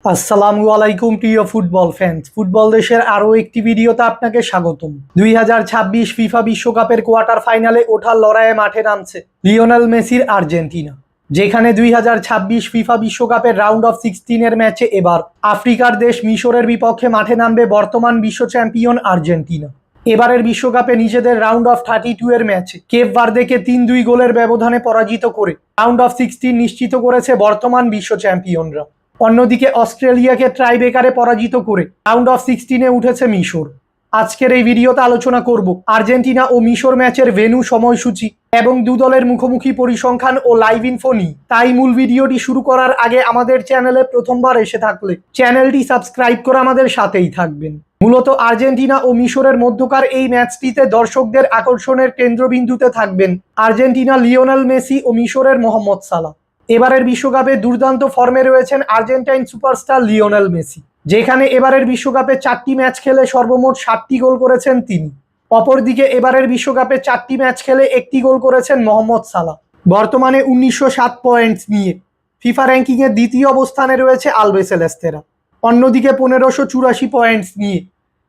আসসালামু আলাইকুম প্রিয় ফুটবল ফ্যান্স। ফুটবল দেশের আরও একটি ভিডিওতে আপনাকে স্বাগতম। 2026 ফিফা বিশ্বকাপের কোয়ার্টার ফাইনালে ওঠার লড়াইয়ে মাঠে নামছে লিওনেল মেসির আর্জেন্টিনা, যেখানে 2026 ফিফা বিশ্বকাপের রাউন্ড অফ 16-এর ম্যাচে এবার আফ্রিকার দেশ মিশরের বিপক্ষে মাঠে নামবে বর্তমান বিশ্ব চ্যাম্পিয়ন আর্জেন্টিনা। এবারের বিশ্বকাপে নিজেদের রাউন্ড অফ 32-এর ম্যাচে কেপ ভার্দেকে 3-2 গোলের ব্যবধানে পরাজিত করে রাউন্ড অফ 16 নিশ্চিত করেছে বর্তমান বিশ্ব চ্যাম্পিয়নরা। অন্যদিকে অস্ট্রেলিয়াকে ট্রাইবেকারে পরাজিত করে রাউন্ড অফ 16-এ উঠেছে মিশর। আজকের এই ভিডিওতে আলোচনা করব আর্জেন্টিনা ও মিশর ম্যাচের ভেন্যু, সময়সূচি এবং দু দলের মুখোমুখি পরিসংখ্যান ও লাইভ ইনফো নিয়ে। তাই মূল ভিডিওটি শুরু করার আগে আমাদের চ্যানেলে প্রথমবার এসে থাকলে চ্যানেলটি সাবস্ক্রাইব করে আমাদের সাথেই থাকবেন। মূলত আর্জেন্টিনা ও মিশরের মধ্যকার এই ম্যাচটিতে দর্শকদের আকর্ষণের কেন্দ্রবিন্দুতে থাকবেন আর্জেন্টিনা লিওনেল মেসি ও মিশরের মোহাম্মদ সালাহ। এবারের বিশ্বকাপে দুর্দান্ত ফর্মে রয়েছেন আর্জেন্টাইন সুপারস্টার লিওনেল মেসি, যেখানে এবারের বিশ্বকাপে 4টি ম্যাচ খেলে সর্বমোট 7টি গোল করেছেন তিনি। অপরদিকে এবারের বিশ্বকাপে 4টি ম্যাচ খেলে 1টি গোল করেছেন মোহাম্মদ সালাহ। বর্তমানে 1907 পয়েন্টস নিয়ে ফিফা র্যাঙ্কিংয়ের দ্বিতীয় অবস্থানে রয়েছে আলবিসেলেস্তেরা। অন্যদিকে 1584 পয়েন্টস নিয়ে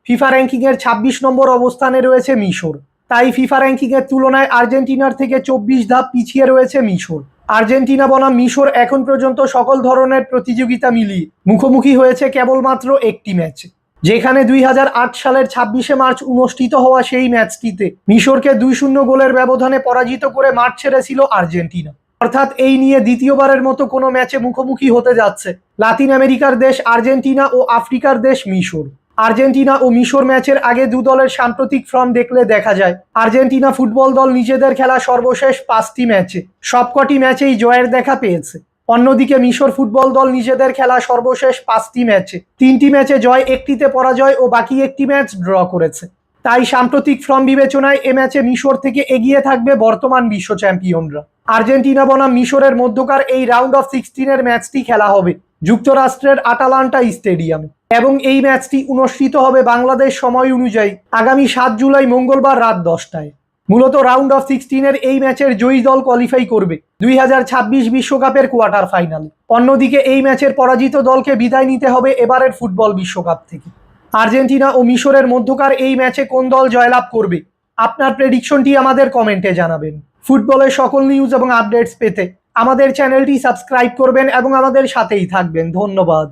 ফিফা র্যাঙ্কিংয়ের 26 নম্বর অবস্থানে রয়েছে মিশর। তাই ফিফা র্যাঙ্কিংয়ের তুলনায় আর্জেন্টিনার থেকে 24 ধাপ পিছিয়ে রয়েছে মিশর। আর্জেন্টিনা বনাম মিশর এখন পর্যন্ত সকল ধরনের প্রতিযোগিতা মিলিয়ে মুখোমুখি হয়েছে কেবলমাত্র একটি ম্যাচে, যেখানে 2008 সালের 26শে মার্চ অনুষ্ঠিত হওয়া সেই ম্যাচটিতে মিশরকে 2-0 গোলের ব্যবধানে পরাজিত করে মাঠ ছেড়েছিল আর্জেন্টিনা। অর্থাৎ এই নিয়ে দ্বিতীয়বারের মতো কোনো ম্যাচে মুখোমুখি হতে যাচ্ছে লাতিন আমেরিকার দেশ আর্জেন্টিনা ও আফ্রিকার দেশ মিশর। আর্জেন্টিনা ও মিশর ম্যাচের আগে দু দলের সাম্প্রতিক ফর্ম দেখলে দেখা যায় আর্জেন্টিনা ফুটবল দল নিজেদের খেলা সর্বশেষ 5টি ম্যাচে সবকটি ম্যাচেই জয়ের দেখা পেয়েছে। অন্যদিকে মিশর ফুটবল দল নিজেদের খেলা সর্বশেষ 5টি ম্যাচে 3টি ম্যাচে জয়, 1টিতে পরাজয় ও বাকি একটি ম্যাচ ড্র করেছে। তাই সাম্প্রতিক ফর্ম বিবেচনায় এ ম্যাচে মিশর থেকে এগিয়ে থাকবে বর্তমান বিশ্ব চ্যাম্পিয়নরা। আর্জেন্টিনা বনাম মিশরের মধ্যকার এই রাউন্ড অফ 16-এর ম্যাচটি খেলা হবে যুক্তরাষ্ট্রের আটালান্টা স্টেডিয়ামে এবং এই ম্যাচটি অনুষ্ঠিত হবে বাংলাদেশ সময় অনুযায়ী আগামী 7 জুলাই মঙ্গলবার রাত 10টায়। মূলত রাউন্ড অফ 16-এর এই ম্যাচের জয়ী দল কোয়ালিফাই করবে 2026 বিশ্বকাপের কোয়ার্টার ফাইনালে। অন্যদিকে এই ম্যাচের পরাজিত দলকে বিদায় নিতে হবে এবারের ফুটবল বিশ্বকাপ থেকে। আর্জেন্টিনা ও মিশরের মধ্যকার এই ম্যাচে কোন দল জয়লাভ করবে, আপনার প্রেডিকশনটি আমাদের কমেন্টে জানাবেন। ফুটবলের সকল নিউজ এবং আপডেটস পেতে আমাদের চ্যানেলটি সাবস্ক্রাইব করবেন এবং আমাদের সাথেই থাকবেন। ধন্যবাদ।